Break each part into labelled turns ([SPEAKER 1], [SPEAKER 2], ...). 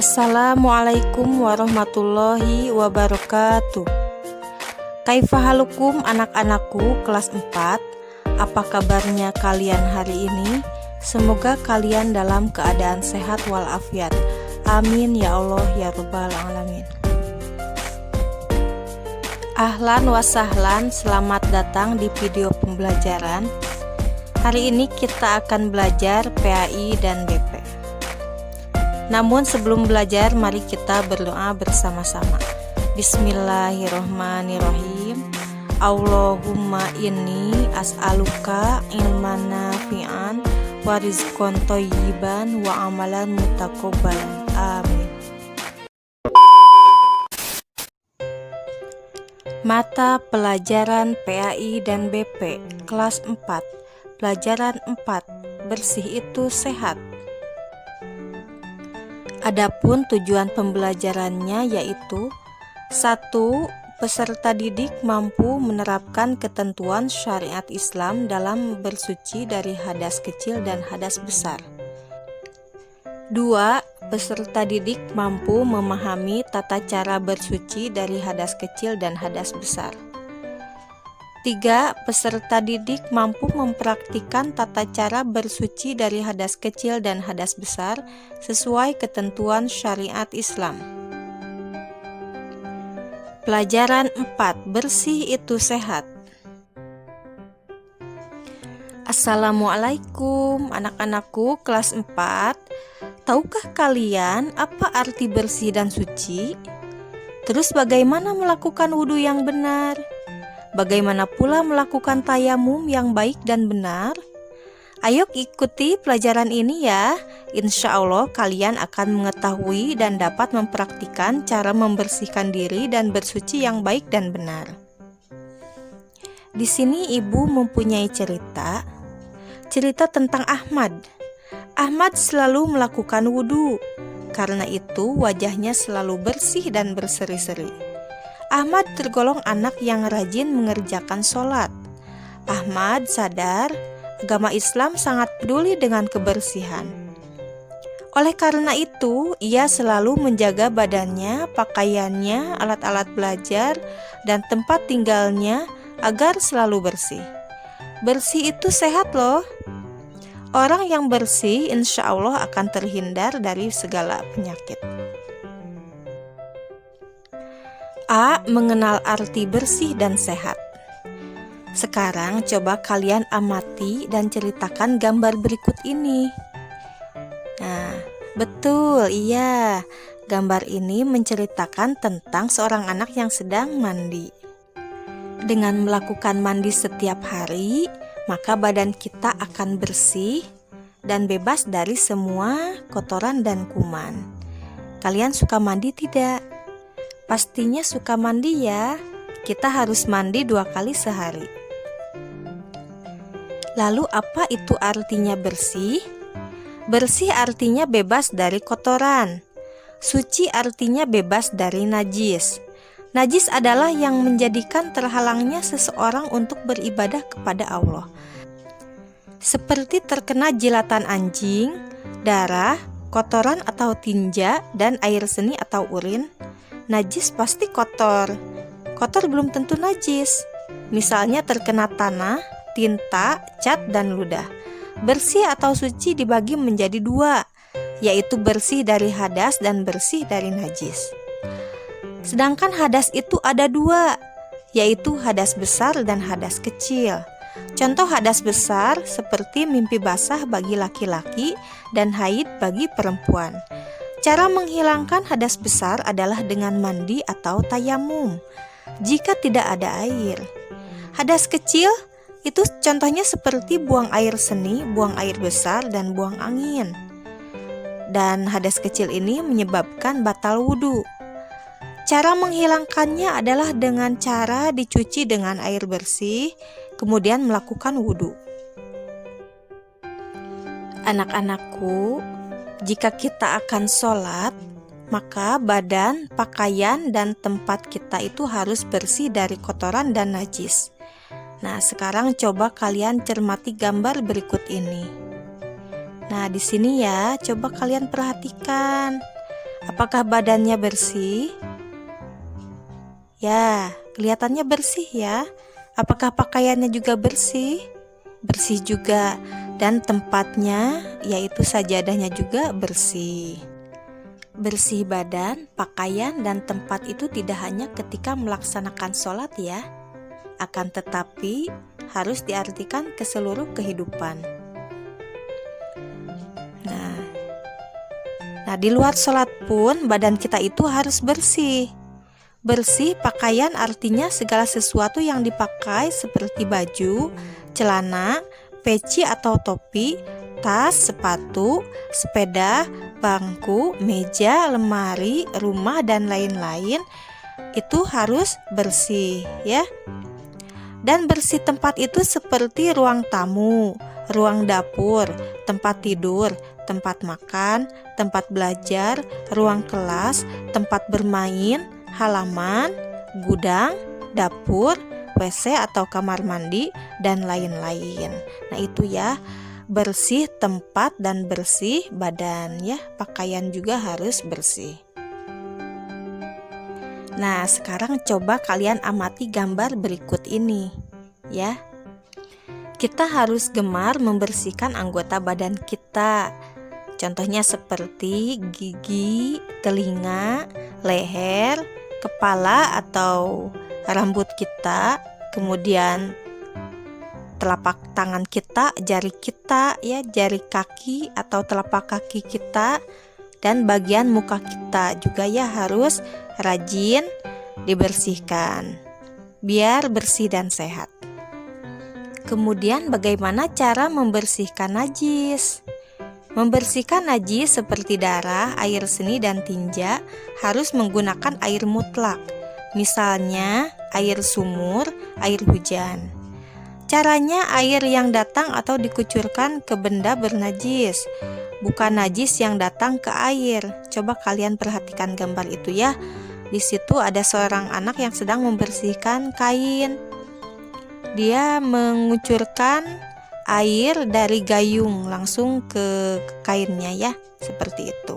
[SPEAKER 1] Assalamualaikum warahmatullahi wabarakatuh. Kaifa halukum anak-anakku kelas 4? Apa kabarnya kalian hari ini? Semoga kalian dalam keadaan sehat walafiat. Amin ya Allah ya Rabbal alamin. Ahlan wa sahlan, selamat datang di video pembelajaran. Hari ini kita akan belajar PAI dan BP. Namun sebelum belajar, mari kita berdoa bersama-sama. Bismillahirrohmanirrohim. Allahumma inni as'aluka ilman nafi'an wa rizqan thayyiban wa amalan mutaqabbalan. Amin. Mata pelajaran PAI dan BP kelas 4. Pelajaran 4. Bersih itu sehat. Adapun tujuan pembelajarannya yaitu 1. Peserta didik mampu menerapkan ketentuan syariat Islam dalam bersuci dari hadas kecil dan hadas besar. 2. Peserta didik mampu memahami tata cara bersuci dari hadas kecil dan hadas besar. 3. Peserta didik mampu mempraktikkan tata cara bersuci dari hadas kecil dan hadas besar sesuai ketentuan syariat Islam. Pelajaran 4. Bersih itu sehat. Assalamualaikum anak-anakku kelas 4. Tahukah kalian apa arti bersih dan suci? Terus bagaimana melakukan wudhu yang benar? Bagaimana pula melakukan tayamum yang baik dan benar? Ayo ikuti pelajaran ini ya. Insya Allah kalian akan mengetahui dan dapat mempraktikkan cara membersihkan diri dan bersuci yang baik dan benar. Di sini ibu mempunyai cerita tentang Ahmad. Ahmad selalu melakukan wudhu. Karena itu wajahnya selalu bersih dan berseri-seri. Ahmad tergolong anak yang rajin mengerjakan sholat. Ahmad sadar agama Islam sangat peduli dengan kebersihan. Oleh karena itu, ia selalu menjaga badannya, pakaiannya, alat-alat belajar, dan tempat tinggalnya agar selalu bersih. Bersih itu sehat loh. Orang yang bersih insya Allah akan terhindar dari segala penyakit. A. Mengenal arti bersih dan sehat. Sekarang coba kalian amati dan ceritakan gambar berikut ini. Nah, betul, iya. Gambar ini menceritakan tentang seorang anak yang sedang mandi. Dengan melakukan mandi setiap hari, maka badan kita akan bersih dan bebas dari semua kotoran dan kuman. Kalian suka mandi tidak? Pastinya suka mandi ya. Kita harus mandi 2 kali sehari. Lalu apa itu artinya bersih? Bersih artinya bebas dari kotoran. Suci artinya bebas dari najis. Najis adalah yang menjadikan terhalangnya seseorang untuk beribadah kepada Allah. Seperti terkena jilatan anjing, darah, kotoran atau tinja, dan air seni atau urin. Najis pasti kotor. Kotor belum tentu najis. Misalnya terkena tanah, tinta, cat, dan ludah. Bersih atau suci dibagi menjadi 2, yaitu bersih dari hadas dan bersih dari najis. Sedangkan hadas itu ada 2, yaitu hadas besar dan hadas kecil. Contoh hadas besar seperti mimpi basah bagi laki-laki dan haid bagi perempuan. Cara menghilangkan hadas besar adalah dengan mandi atau tayamum jika tidak ada air. Hadas kecil itu contohnya seperti buang air seni, buang air besar, dan buang angin. Dan hadas kecil ini menyebabkan batal wudhu. Cara menghilangkannya adalah dengan cara dicuci dengan air bersih, kemudian melakukan wudhu. Anak-anakku, jika kita akan sholat, maka badan, pakaian, dan tempat kita itu harus bersih dari kotoran dan najis. Nah, sekarang coba kalian cermati gambar berikut ini. Nah, di sini ya, coba kalian perhatikan. Apakah badannya bersih? Ya, kelihatannya bersih ya. Apakah pakaiannya juga bersih? Bersih juga. Dan tempatnya, yaitu sajadahnya juga bersih. Bersih badan, pakaian, dan tempat itu tidak hanya ketika melaksanakan sholat ya, akan tetapi harus diartikan ke seluruh kehidupan. Nah, di luar sholat pun badan kita itu harus bersih. Bersih pakaian artinya segala sesuatu yang dipakai seperti baju, celana, peci atau topi, tas, sepatu, sepeda, bangku, meja, lemari, rumah, dan lain-lain itu harus bersih ya. Dan bersih tempat itu seperti ruang tamu, ruang dapur, tempat tidur, tempat makan, tempat belajar, ruang kelas, tempat bermain, halaman, gudang, dapur, WC atau kamar mandi, dan lain-lain. Nah itu ya, bersih tempat dan bersih badan ya. Pakaian juga harus bersih. Nah sekarang coba kalian amati gambar berikut ini ya. Kita harus gemar membersihkan anggota badan kita. Contohnya seperti gigi, telinga, leher, kepala atau rambut kita, kemudian telapak tangan kita, jari kita ya, jari kaki atau telapak kaki kita, dan bagian muka kita juga ya harus rajin dibersihkan biar bersih dan sehat. Kemudian bagaimana cara membersihkan najis? Membersihkan najis seperti darah, air seni, dan tinja harus menggunakan air mutlak. Misalnya air sumur, air hujan. Caranya air yang datang atau dikucurkan ke benda bernajis, bukan najis yang datang ke air. Coba kalian perhatikan gambar itu ya. Di situ ada seorang anak yang sedang membersihkan kain. Dia mengucurkan air dari gayung langsung ke kainnya ya, seperti itu.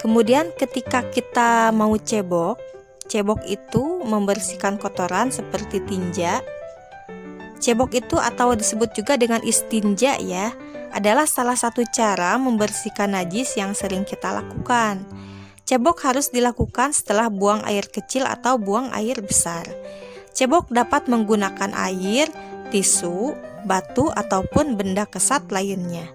[SPEAKER 1] Kemudian ketika kita mau cebok itu membersihkan kotoran seperti tinja. Cebok itu atau disebut juga dengan istinja ya, adalah salah satu cara membersihkan najis yang sering kita lakukan. Cebok harus dilakukan setelah buang air kecil atau buang air besar. Cebok dapat menggunakan air, tisu, batu, ataupun benda kesat lainnya.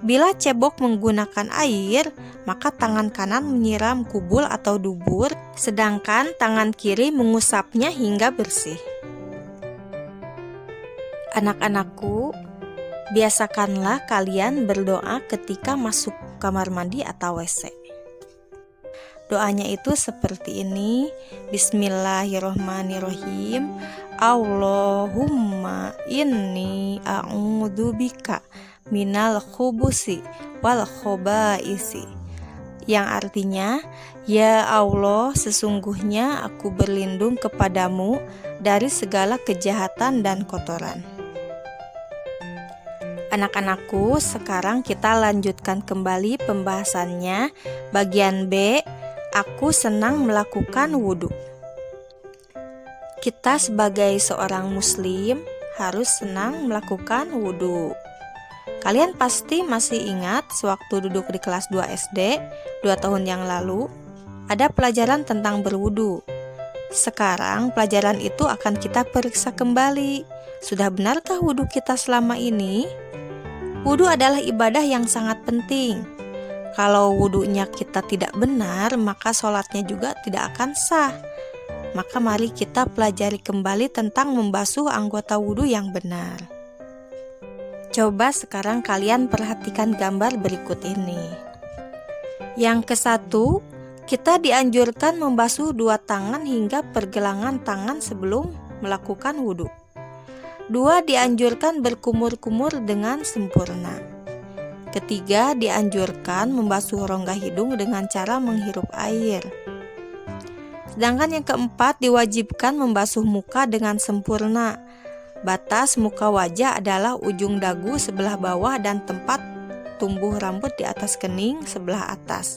[SPEAKER 1] Bila cebok menggunakan air, maka tangan kanan menyiram kubul atau dubur, sedangkan tangan kiri mengusapnya hingga bersih. Anak-anakku, biasakanlah kalian berdoa ketika masuk kamar mandi atau WC. Doanya itu seperti ini. Bismillahirrohmanirrohim. Allahumma inni a'udzubika minal khubusi wal khobaisi. Yang artinya, ya Allah, sesungguhnya aku berlindung kepadamu dari segala kejahatan dan kotoran. Anak-anakku, sekarang kita lanjutkan kembali pembahasannya. Bagian B, aku senang melakukan wudhu. Kita sebagai seorang muslim harus senang melakukan wudhu. Kalian pasti masih ingat sewaktu duduk di kelas 2 SD 2 tahun yang lalu, ada pelajaran tentang berwudhu. Sekarang pelajaran itu akan kita periksa kembali. Sudah benarkah wudhu kita selama ini? Wudhu adalah ibadah yang sangat penting. Kalau wudhunya kita tidak benar, maka sholatnya juga tidak akan sah. Maka mari kita pelajari kembali tentang membasuh anggota wudhu yang benar. Coba sekarang kalian perhatikan gambar berikut ini. Yang ke-1, kita dianjurkan membasuh 2 tangan hingga pergelangan tangan sebelum melakukan wudhu. 2, dianjurkan berkumur-kumur dengan sempurna. Ketiga, dianjurkan membasuh rongga hidung dengan cara menghirup air. Sedangkan yang keempat, diwajibkan membasuh muka dengan sempurna. Batas muka wajah adalah ujung dagu sebelah bawah dan tempat tumbuh rambut di atas kening sebelah atas.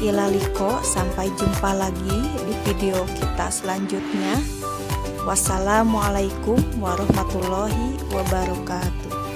[SPEAKER 1] ilaliko, sampai jumpa lagi di video kita selanjutnya. Wassalamualaikum warahmatullahi wabarakatuh.